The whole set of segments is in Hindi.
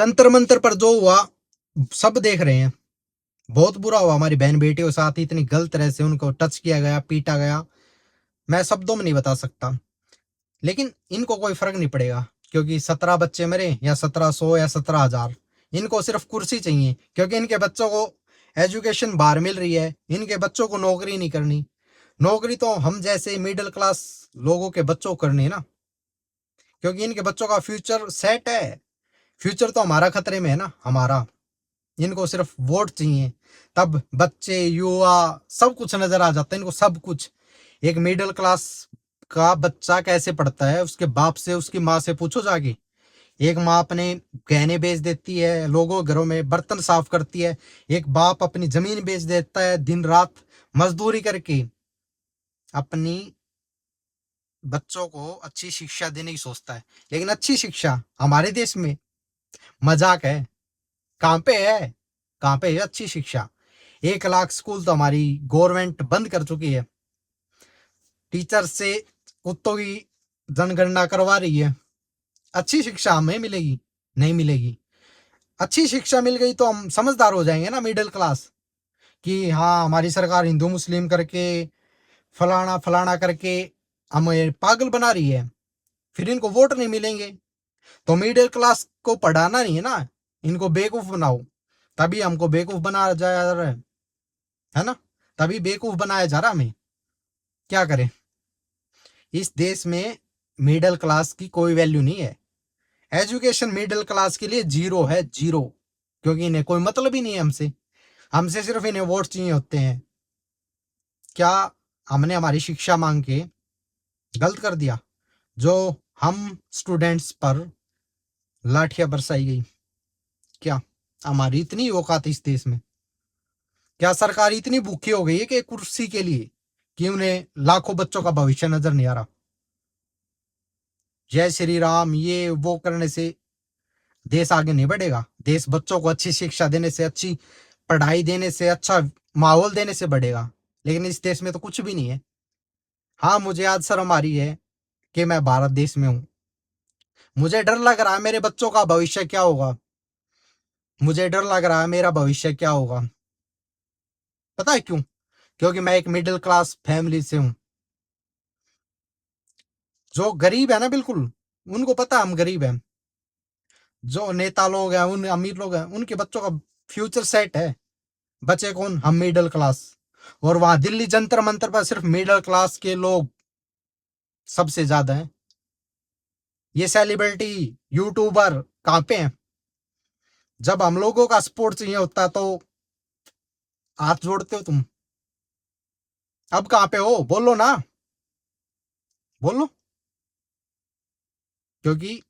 जंतर मंतर पर जो हुआ सब देख रहे हैं। बहुत बुरा हुआ, हमारी बहन बेटियों के साथ इतनी गलत तरह से उनको टच किया गया, पीटा गया। मैं शब्दों में नहीं बता सकता, लेकिन इनको कोई फर्क नहीं पड़ेगा, क्योंकि 17 बच्चे मरे या 1700 या 17,000, इनको सिर्फ कुर्सी चाहिए, क्योंकि इनके बच्चों को एजुकेशन बाहर मिल रही है, इनके बच्चों को नौकरी नहीं करनी। नौकरी तो हम जैसे मिडिल क्लास लोगों के बच्चों को करनी है ना, क्योंकि इनके बच्चों का फ्यूचर सेट है। फ्यूचर तो हमारा खतरे में है ना, हमारा। इनको सिर्फ वोट चाहिए, तब बच्चे युवा सब कुछ नजर आ जाता है इनको, सब कुछ। एक मिडिल क्लास का बच्चा कैसे पढ़ता है, उसके बाप से उसकी माँ से पूछो जाके। एक माँ अपने गहने बेच देती है, लोगों घरों में बर्तन साफ करती है। एक बाप अपनी जमीन बेच देता है, दिन रात मजदूरी करके अपनी बच्चों को अच्छी शिक्षा देने की सोचता है। लेकिन अच्छी शिक्षा हमारे देश में मजाक है। कहाँ पे है, कहाँ पे है अच्छी शिक्षा? 1 लाख स्कूल तो हमारी गवर्नमेंट बंद कर चुकी है। टीचर से कुत्तों की जनगणना करवा रही है। अच्छी शिक्षा हमें मिलेगी? नहीं मिलेगी। अच्छी शिक्षा मिल गई तो हम समझदार हो जाएंगे ना, मिडिल क्लास, कि हाँ हमारी सरकार हिंदू मुस्लिम करके फलाना फलाना करके हमें पागल बना रही है, फिर इनको वोट नहीं मिलेंगे। तो मिडिल क्लास को पढ़ाना नहीं है ना, इनको बेवकूफ बनाओ, तभी हमको बेवकूफ बनाया जा रहा है ना, तभी बेवकूफ बनाया जा रहा हमें। क्या करें? इस देश में मिडिल क्लास की कोई वैल्यू नहीं है। एजुकेशन मिडिल क्लास के लिए जीरो है, जीरो। क्योंकि इन्हें कोई मतलब ही नहीं है हमसे, हमसे सिर्फ इन्हें वोट चाहिए होते हैं। क्या हमने हमारी शिक्षा मांग के गलत कर दिया जो हम स्टूडेंट्स पर लाठियां बरसाई गई? क्या हमारी इतनी औकात इस देश में? क्या सरकार इतनी भूखी हो गई है कि कुर्सी के लिए, कि उन्हें लाखों बच्चों का भविष्य नजर नहीं आ रहा? जय श्री राम ये वो करने से देश आगे नहीं बढ़ेगा। देश बच्चों को अच्छी शिक्षा देने से, अच्छी पढ़ाई देने से, अच्छा माहौल देने से बढ़ेगा। लेकिन इस देश में तो कुछ भी नहीं है। हाँ, मुझे आज शर्म आ रही है कि मैं भारत देश में हूँ। मुझे डर लग रहा है मेरे बच्चों का भविष्य क्या होगा। मुझे डर लग रहा है मेरा भविष्य क्या होगा। पता है क्यों? क्योंकि मैं एक मिडिल क्लास फैमिली से हूँ। जो गरीब है ना, बिल्कुल उनको पता है हम गरीब हैं। जो नेता लोग हैं, उन अमीर लोग हैं, उनके बच्चों का फ्यूचर सेट है। बचे कौन? हम मिडिल क्लास। और वहां दिल्ली जंतर मंतर पर सिर्फ मिडिल क्लास के लोग सबसे ज्यादा हैं। ये सेलिब्रिटी यूट्यूबर कहाँ पे हैं? जब हम लोगों का सपोर्ट चाहिए होता है तो हाथ जोड़ते हो तुम। अब कहाँ पे हो? बोलो ना, बोलो। क्योंकि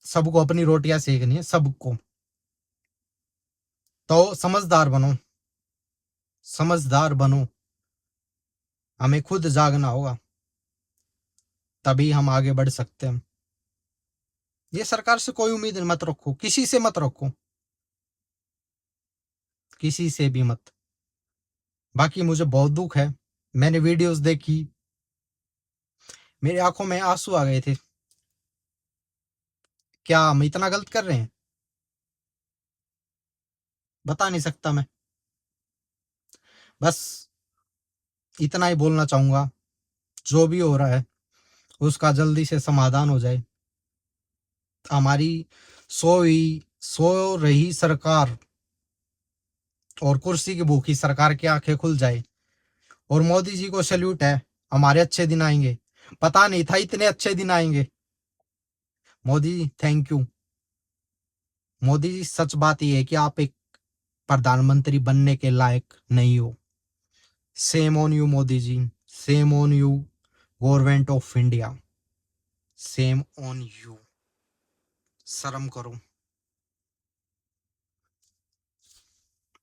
सबको अपनी रोटियां सेकनी है, सबको। तो समझदार बनो, समझदार बनो। हमें खुद जागना होगा, तभी हम आगे बढ़ सकते हैं। ये सरकार से कोई उम्मीद मत रखो, किसी से मत रखो, किसी से भी मत। बाकी मुझे बहुत दुख है, मैंने वीडियोस देखी, मेरी आंखों में आंसू आ गए थे। क्या हम इतना गलत कर रहे हैं? बता नहीं सकता मैं। बस इतना ही बोलना चाहूंगा, जो भी हो रहा है उसका जल्दी से समाधान हो जाए। हमारी सो रही सरकार और कुर्सी की भूखी सरकार की आंखें खुल जाए। और मोदी जी को सैल्यूट है, हमारे अच्छे दिन आएंगे। पता नहीं था इतने अच्छे दिन आएंगे। Modi ji thank you. मोदी जी, सच बात यह है कि आप एक प्रधानमंत्री बनने के लायक नहीं हो। Shame on you Modi ji, shame on you government of India, shame on you. शर्म करो।